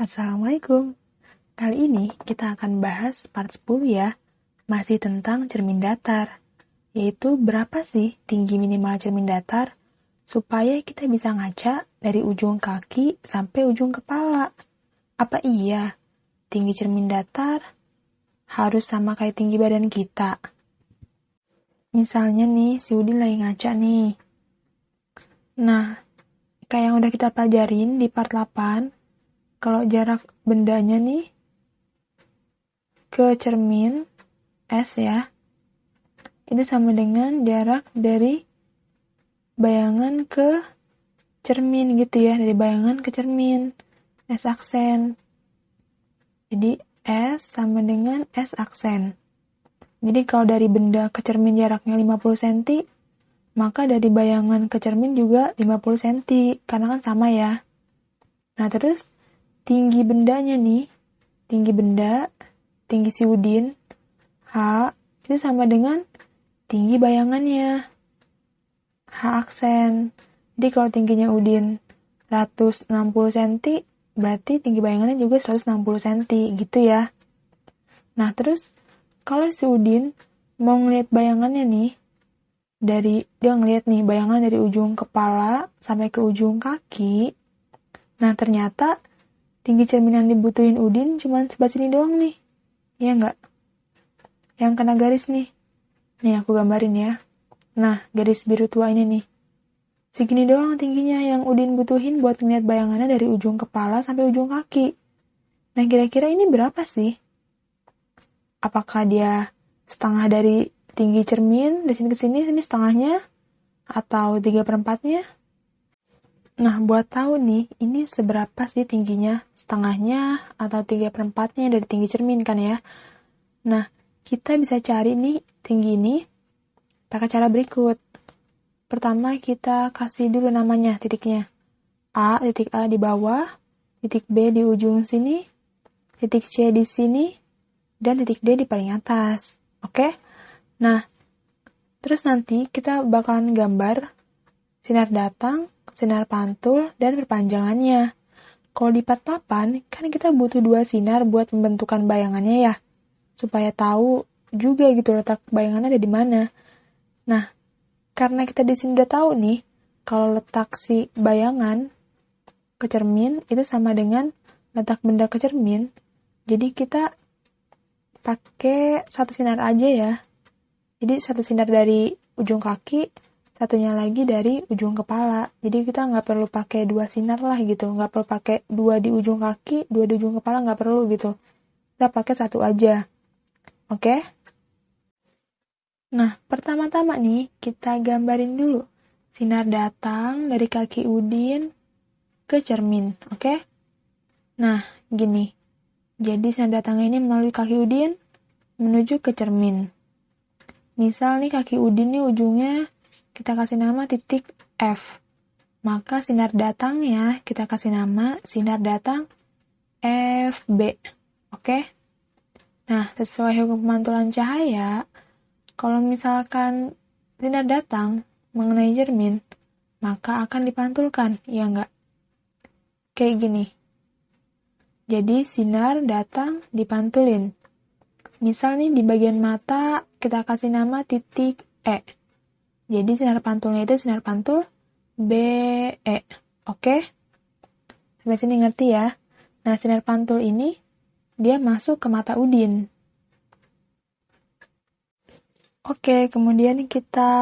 Assalamualaikum. Kali ini kita akan bahas part 10 ya. Masih tentang cermin datar. Yaitu berapa sih tinggi minimal cermin datar supaya kita bisa ngaca dari ujung kaki sampai ujung kepala. Apa iya tinggi cermin datar harus sama kayak tinggi badan kita? Misalnya nih, si Udin lagi ngaca nih. Nah, kayak yang udah kita pelajarin di part 8, kalau jarak bendanya nih ke cermin S ya, itu sama dengan jarak dari bayangan ke cermin gitu ya, dari bayangan ke cermin, S aksen. Jadi S sama dengan S aksen. Jadi kalau dari benda ke cermin jaraknya 50 cm, maka dari bayangan ke cermin juga 50 cm, karena kan sama ya. Nah terus, tinggi bendanya nih, tinggi benda, tinggi si Udin, H, itu sama dengan tinggi bayangannya, H aksen. Jadi kalau tingginya Udin 160 cm, berarti tinggi bayangannya juga 160 cm, gitu ya. Nah terus, kalau si Udin mau ngeliat bayangannya nih, dia ngeliat nih bayangan dari ujung kepala sampai ke ujung kaki, nah ternyata tinggi cermin yang dibutuhin Udin cuma sebelah sini doang nih. Iya nggak? Yang kena garis nih. Nih aku gambarin ya. Nah, garis biru tua ini nih. Segini doang tingginya yang Udin butuhin buat ngeliat bayangannya dari ujung kepala sampai ujung kaki. Nah, kira-kira ini berapa sih? Apakah dia setengah dari tinggi cermin, dari sini ke sini setengahnya? Atau 3/4-nya? Nah, buat tahu nih, ini seberapa sih tingginya? Setengahnya atau 3/4-nya dari tinggi cermin kan ya? Nah, kita bisa cari nih tinggi ini pakai cara berikut. Pertama, kita kasih dulu namanya, titiknya. Titik A di bawah, titik B di ujung sini, titik C di sini, dan titik D di paling atas. Oke? Nah, terus nanti kita bakalan gambar sinar datang, sinar pantul, dan perpanjangannya. Kalau di part 8, kan kita butuh 2 sinar buat membentukan bayangannya ya, supaya tahu juga gitu letak bayangannya ada di mana. Nah, karena kita di sini udah tahu nih, kalau letak si bayangan ke cermin itu sama dengan letak benda ke cermin, jadi kita pakai satu sinar aja ya. Jadi satu sinar dari ujung kaki, satunya lagi dari ujung kepala. Jadi kita nggak perlu pakai 2 sinar lah gitu, nggak perlu pakai 2 di ujung kaki, 2 di ujung kepala, nggak perlu gitu. Kita pakai satu aja. Oke? Nah, pertama-tama nih, kita gambarin dulu sinar datang dari kaki Udin ke cermin, oke? Nah, gini. Jadi sinar datangnya ini melalui kaki Udin menuju ke cermin. Misal nih kaki Udin nih ujungnya kita kasih nama titik F. Maka sinar datangnya kita kasih nama sinar datang FB, oke? Nah, sesuai hukum pemantulan cahaya, kalau misalkan sinar datang mengenai cermin, maka akan dipantulkan, ya enggak? Kayak gini. Jadi sinar datang dipantulin. Misal nih di bagian mata kita kasih nama titik E. Jadi sinar pantulnya itu sinar pantul BE. Oke? Sampai sini ngerti ya? Nah, sinar pantul ini dia masuk ke mata Udin. Oke, kemudian kita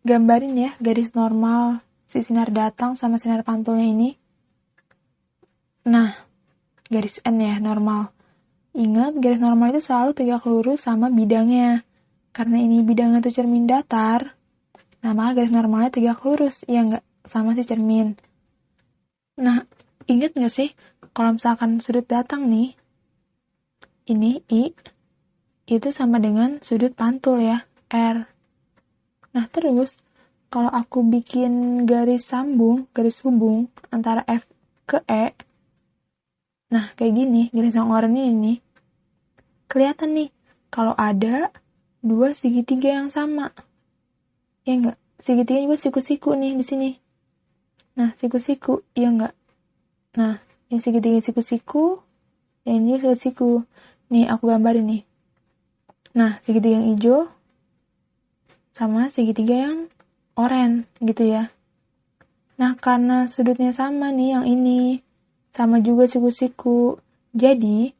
gambarin ya garis normal si sinar datang sama sinar pantulnya ini. Nah, garis N ya, normal. Ingat, garis normal itu selalu tegak lurus sama bidangnya. Karena ini bidangnya itu cermin datar, nah maka garis normalnya tegak lurus, ya nggak? Sama si cermin. Nah, ingat nggak sih, kalau misalkan sudut datang nih, ini I, itu sama dengan sudut pantul ya, R. Nah, terus, kalau aku bikin garis sambung, garis hubung, antara F ke E, nah, kayak gini, garis yang oranye ini, kelihatan nih, kalau ada 2 segitiga yang sama. Ya enggak? Segitiga juga siku-siku nih di sini. Nah, siku-siku, ya enggak? Nah, Yang segitiga siku-siku, yang ini siku-siku. Nih, aku gambarin nih. Nah, segitiga yang hijau sama segitiga yang oranye gitu ya. Nah, karena sudutnya sama nih yang ini, sama juga siku-siku. Jadi,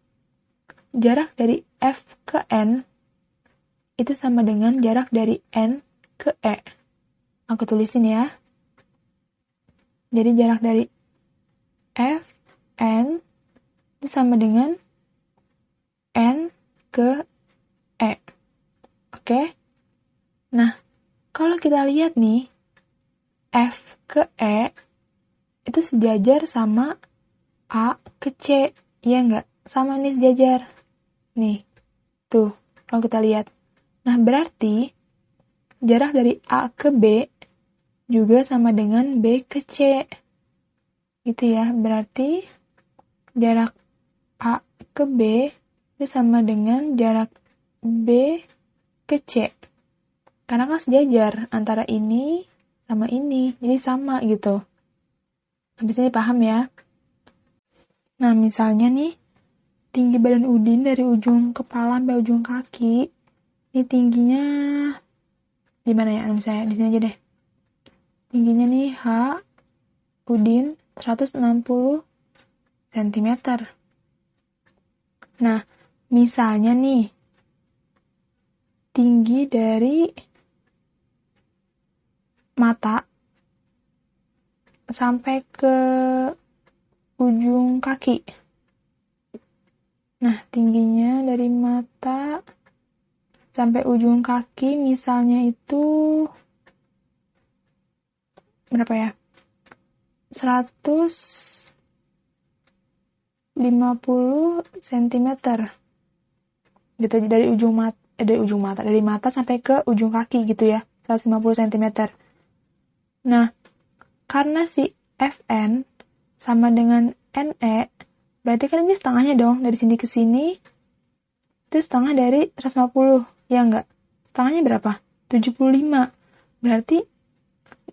jarak dari F ke N itu sama dengan jarak dari N ke E. Aku tulisin ya. Jadi jarak dari F, N itu sama dengan N ke E. Oke? Nah, kalau kita lihat nih, F ke E itu sejajar sama A ke C. Iya nggak? Sama nih sejajar. Nih, tuh, kalau kita lihat. Nah, berarti jarak dari A ke B juga sama dengan B ke C. Gitu ya, berarti jarak A ke B itu sama dengan jarak B ke C. Karena kan sejajar antara ini sama ini, jadi sama gitu. Habis ini paham ya? Nah, misalnya nih, tinggi badan Udin dari ujung kepala sampai ujung kaki, ini tingginya di mana ya? Misalnya di sini aja deh. Tingginya nih H Udin 160 cm. Nah, misalnya nih, tinggi dari mata sampai ke ujung kaki. Nah, tingginya dari mata sampai ujung kaki misalnya itu berapa ya? 150 cm. Gitu dari dari mata sampai ke ujung kaki gitu ya. 150 cm. Nah, karena si Fn sama dengan NE, berarti kan ini setengahnya dong, dari sini ke sini, itu setengah dari 150, ya enggak? Setengahnya berapa? 75. Berarti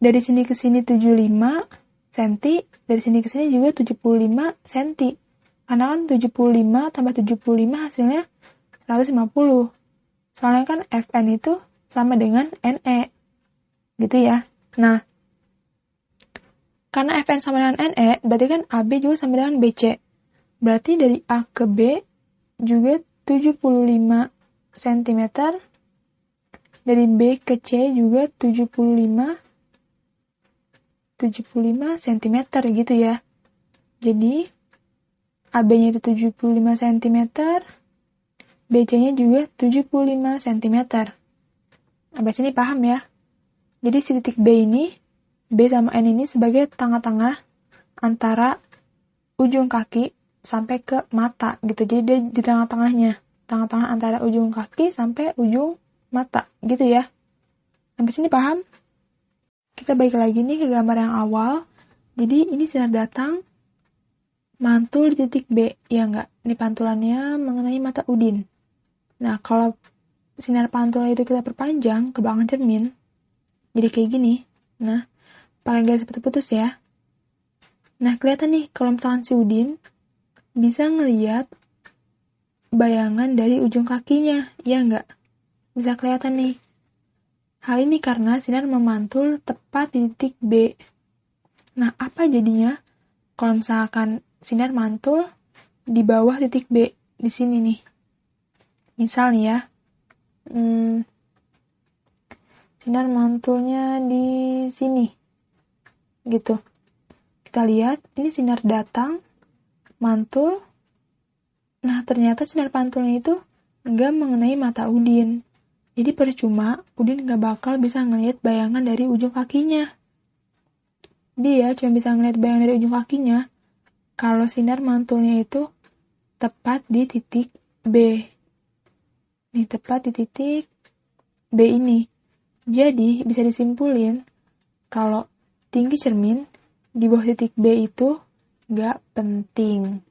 dari sini ke sini 75 cm, dari sini ke sini juga 75 cm. Karena kan 75 tambah 75 hasilnya 150. Soalnya kan Fn itu sama dengan NE. Gitu ya. Nah, karena Fn sama dengan NE, berarti kan AB juga sama dengan BC. Berarti dari A ke B juga 75 cm. Dari B ke C juga 75 cm gitu ya. Jadi, AB-nya itu 75 cm, BC-nya juga 75 cm. Sampai sini paham ya? Jadi si titik B ini, B sama N ini sebagai tengah-tengah antara ujung kaki sampai ke mata gitu. Jadi dia di tengah-tengahnya. Tengah-tengah antara ujung kaki sampai ujung mata gitu ya. Sampai sini paham? Kita balik lagi nih ke gambar yang awal. Jadi ini sinar datang mantul di titik B, ya enggak? Ini pantulannya mengenai mata Udin. Nah, kalau sinar pantul itu kita perpanjang ke belakang cermin, jadi kayak gini. Nah, pakai garis putus-putus ya. Nah, kelihatan nih kalau misalkan si Udin bisa ngelihat bayangan dari ujung kakinya, ya enggak? Bisa kelihatan nih. Hal ini karena sinar memantul tepat di titik B. Nah, apa jadinya kalau misalkan sinar mantul di bawah titik B, di sini nih. Misal nih ya, sinar mantulnya di sini, gitu. Kita lihat, ini sinar datang, mantul. Nah, ternyata sinar pantulnya itu nggak mengenai mata Udin. Jadi percuma, Udin nggak bakal bisa ngelihat bayangan dari ujung kakinya. Dia cuma bisa ngelihat bayangan dari ujung kakinya kalau sinar mantulnya itu tepat di titik B. Nih, tepat di titik B ini. Jadi, bisa disimpulin kalau tinggi cermin di bawah titik B itu nggak penting.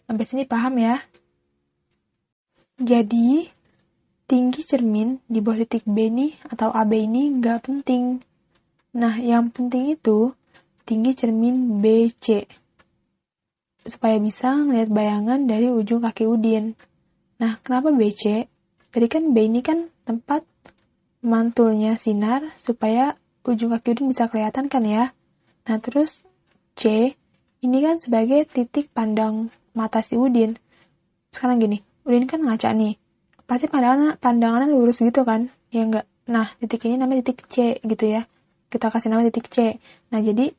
Sampai sini paham ya? Jadi, tinggi cermin di bawah titik B nih atau AB ini nggak penting. Nah, yang penting itu tinggi cermin BC. supaya bisa melihat bayangan dari ujung kaki Udin. Nah, kenapa BC? Jadi kan B ini kan tempat mantulnya sinar supaya ujung kaki Udin bisa kelihatan kan ya. Nah, terus C ini kan sebagai titik pandang mata si Udin. Sekarang gini, Udin kan ngaca nih. Pasti pandangannya lurus gitu kan? Ya enggak? Nah, titik ini namanya titik C gitu ya. Kita kasih nama titik C. Nah, jadi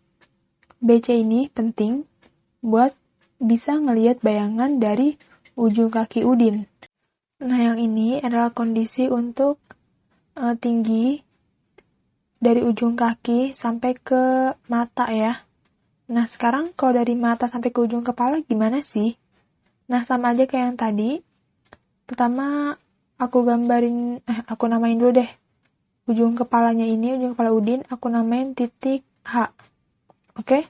BC ini penting buat bisa ngelihat bayangan dari ujung kaki Udin. Nah, yang ini adalah kondisi untuk tinggi dari ujung kaki sampai ke mata ya. Nah, sekarang kalau dari mata sampai ke ujung kepala gimana sih? Nah, sama aja kayak yang tadi. Pertama, aku namain dulu deh. Ujung kepalanya ini, ujung kepala Udin, aku namain titik H. Oke?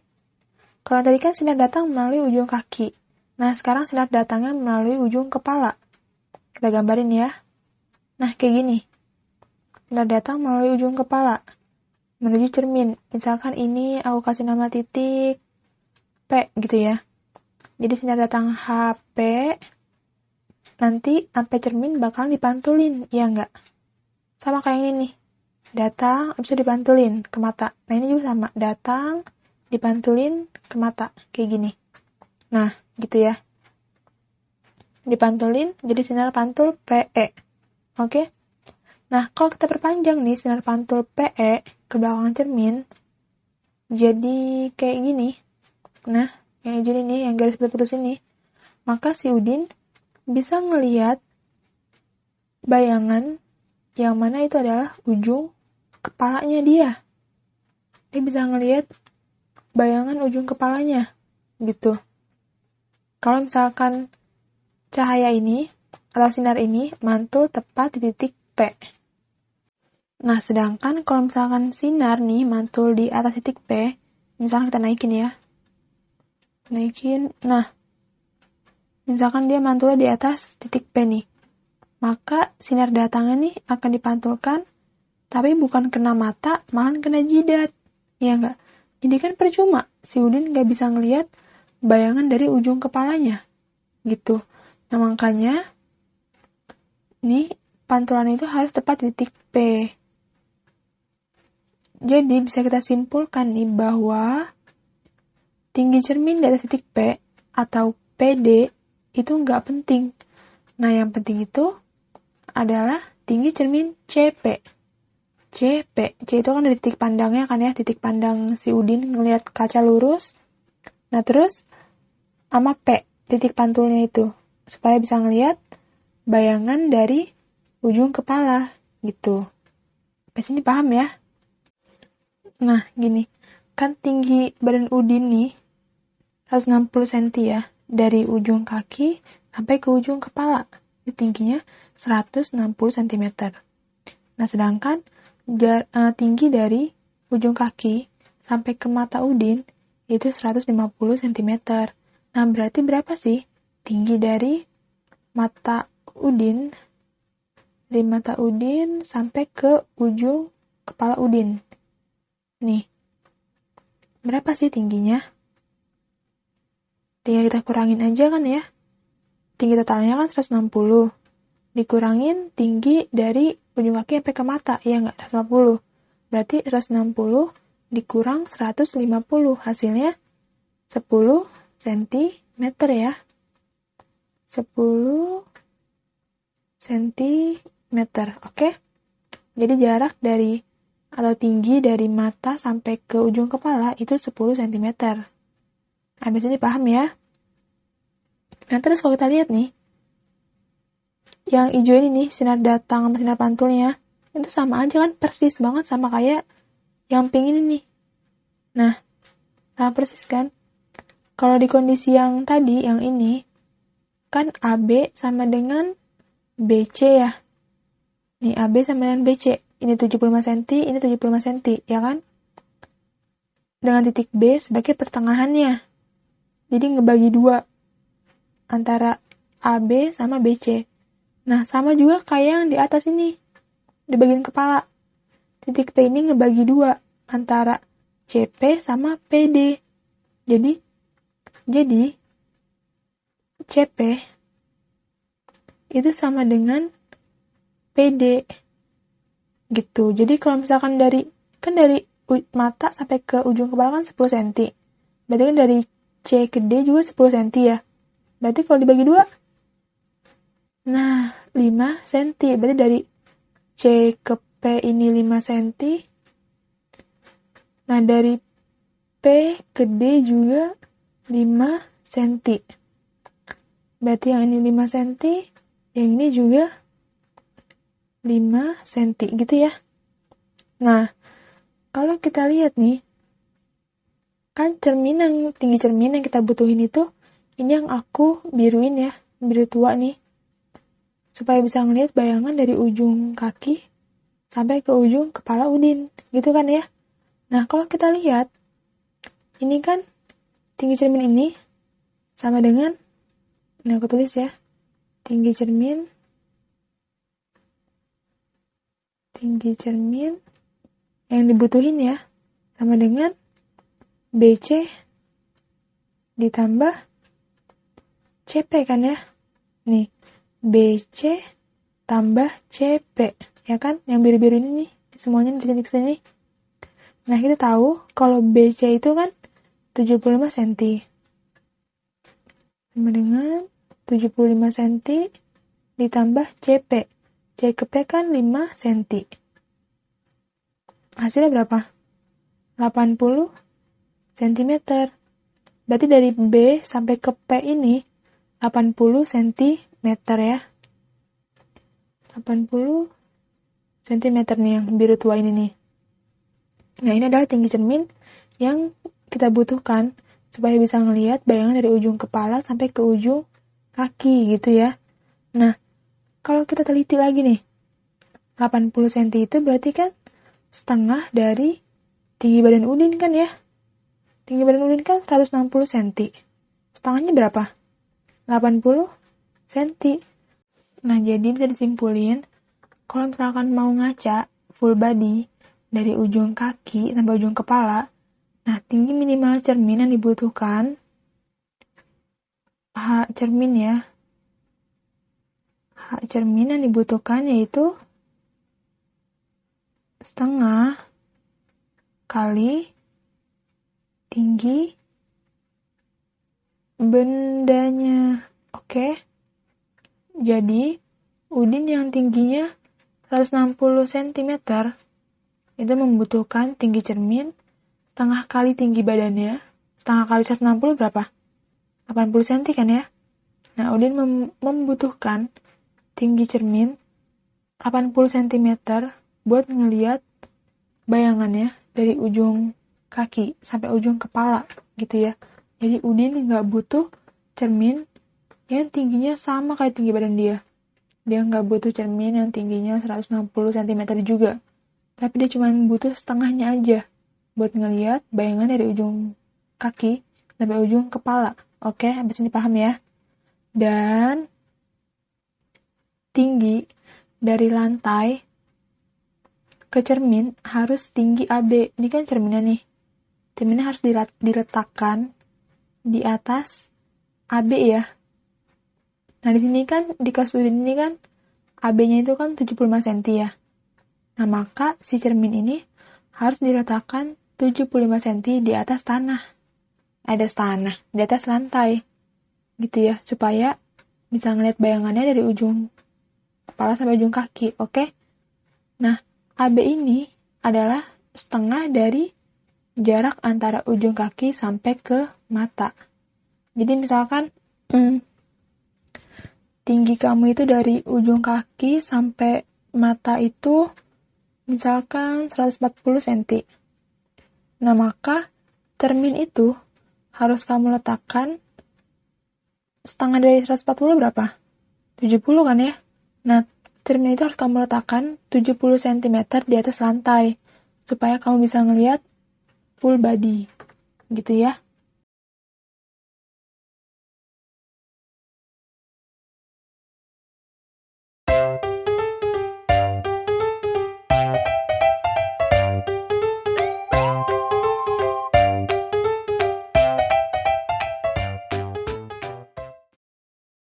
Kalau tadi kan sinar datang melalui ujung kaki. Nah, sekarang sinar datangnya melalui ujung kepala. Kita gambarin ya. Nah, kayak gini. Sinar datang melalui ujung kepala. Menuju cermin. Misalkan ini aku kasih nama titik P gitu ya. Jadi sinar datang HP. Nanti sampai cermin bakal dipantulin. Iya enggak? Sama kayak ini nih. Datang, bisa dipantulin ke mata. Nah, ini juga sama. Datang, dipantulin ke mata, kayak gini. Nah, gitu ya. Dipantulin, jadi sinar pantul PE. Oke? Nah, kalau kita perpanjang nih sinar pantul PE ke belakang cermin, jadi kayak gini. Nah, yang hijau ini, yang garis putus ini, maka si Udin bisa ngelihat bayangan yang mana itu adalah ujung kepalanya dia. Dia bisa ngelihat bayangan ujung kepalanya, gitu. Kalau misalkan cahaya ini, atau sinar ini, mantul tepat di titik P. Nah, sedangkan kalau misalkan sinar nih, mantul di atas titik P, misalkan kita naikin ya. Naikin, nah, misalkan dia mantulnya di atas titik P nih, maka sinar datangnya nih akan dipantulkan, tapi bukan kena mata, malah kena jidat. Iya enggak? Jadi kan percuma, si Udin nggak bisa ngelihat bayangan dari ujung kepalanya. Gitu. Nah, makanya, nih, pantulan itu harus tepat di titik P. Jadi, bisa kita simpulkan nih bahwa tinggi cermin di atas titik P atau PD itu nggak penting. Nah, yang penting itu adalah tinggi cermin CP. C itu kan dari titik pandangnya kan ya, titik pandang si Udin ngelihat kaca lurus. Nah, terus sama P, titik pantulnya itu, supaya bisa ngelihat bayangan dari ujung kepala, gitu. Sampai sini paham ya? Nah, gini, kan tinggi badan Udin nih 160 cm ya, dari ujung kaki sampai ke ujung kepala. Itu tingginya 160 cm. Nah, sedangkan tinggi dari ujung kaki sampai ke mata Udin itu 150 cm. Nah, berarti berapa sih tinggi dari mata Udin sampai ke ujung kepala Udin? Nih, berapa sih tingginya? Tinggal kita kurangin aja kan ya. Tinggi totalnya kan 160. Dikurangin tinggi dari ujung kaki sampai ke mata, ya nggak? 150. Berarti 160 dikurang 150, hasilnya 10 cm ya. 10 cm, oke? Jadi jarak dari atau tinggi dari mata sampai ke ujung kepala itu 10 cm. Habis ini paham ya? Nah, terus kalau kita lihat nih, yang hijau ini nih, sinar datang sama sinar pantulnya, itu sama aja kan, persis banget sama kayak yang pink ini nih. Nah, sama persis kan? Kalau di kondisi yang tadi, yang ini, kan AB sama dengan BC ya. Nih, AB sama dengan BC. Ini 75 cm, ini 75 cm, ya kan? Dengan titik B sebagai pertengahannya. Jadi ngebagi dua antara AB sama BC. Nah, sama juga kayak yang di atas ini, di bagian kepala. Titik P ini ngebagi dua antara CP sama PD. Jadi CP itu sama dengan PD gitu. Jadi kalau misalkan dari mata sampai ke ujung kepala kan 10 cm. Berarti kan dari C ke D juga 10 cm ya. Berarti kalau dibagi 2, nah 5 cm. Berarti dari C ke P ini 5 cm. Nah dari P ke D juga 5 cm. Berarti yang ini 5 cm, yang ini juga 5 cm gitu ya. Nah, kalau kita lihat nih, kan tinggi cermin yang kita butuhin itu, ini yang aku biruin ya, biru tua nih. Supaya bisa ngelihat bayangan dari ujung kaki sampai ke ujung kepala Udin, gitu kan ya. Nah, kalau kita lihat, ini kan tinggi cermin ini sama dengan, ini aku tulis ya, tinggi cermin yang dibutuhin ya, sama dengan BC ditambah CP kan ya. Nih, BC tambah CP, ya kan? Yang biru-biru ini nih, semuanya dicantik sini. Nah, kita tahu kalau BC itu kan 75 cm. Sama dengan 75 cm ditambah CP. C ke P kan 5 cm. Hasilnya berapa? 80 cm. Berarti dari B sampai ke P ini 80 cm ya. 80 cm nih yang biru tua ini nih. Nah, ini adalah tinggi cermin yang kita butuhkan supaya bisa ngelihat bayangan dari ujung kepala sampai ke ujung kaki gitu ya. Nah, kalau kita teliti lagi nih, 80 cm itu berarti kan setengah dari tinggi badan Udin kan ya. Tinggi badan Udin kan 160 cm. Setengahnya berapa? 80 cm. Nah, jadi bisa disimpulin, kalau misalkan mau ngaca full body dari ujung kaki sampai ujung kepala, nah tinggi minimal cermin yang dibutuhkan, H cermin yang dibutuhkan yaitu setengah kali tinggi bendanya. Oke. Jadi, Udin yang tingginya 160 cm itu membutuhkan tinggi cermin setengah kali tinggi badannya. Setengah kali 160 berapa? 80 cm kan ya? Nah, Udin membutuhkan tinggi cermin 80 cm buat ngelihat bayangannya dari ujung kaki sampai ujung kepala gitu ya. Jadi Udin nggak butuh cermin yang tingginya sama kayak tinggi badan dia. Dia nggak butuh cermin yang tingginya 160 cm juga. Tapi dia cuma butuh setengahnya aja buat ngelihat bayangan dari ujung kaki sampai ujung kepala. Oke, sampai sini paham ya? Dan tinggi dari lantai ke cermin harus tinggi AB. Ini kan cerminnya nih. Cerminnya harus diletakkan di atas AB ya. Nah, di sini kan, di kasus ini kan, AB-nya itu kan 75 cm ya. Nah, maka si cermin ini harus diletakkan 75 cm di atas tanah. Di atas lantai. Gitu ya, supaya bisa ngeliat bayangannya dari ujung kepala sampai ujung kaki, oke? Nah, AB ini adalah setengah dari jarak antara ujung kaki sampai ke mata. Jadi misalkan tinggi kamu itu dari ujung kaki sampai mata itu misalkan 140 cm. Nah, maka cermin itu harus kamu letakkan setengah dari 140 berapa? 70 kan ya? Nah, cermin itu harus kamu letakkan 70 cm di atas lantai supaya kamu bisa ngelihat full body. Gitu ya.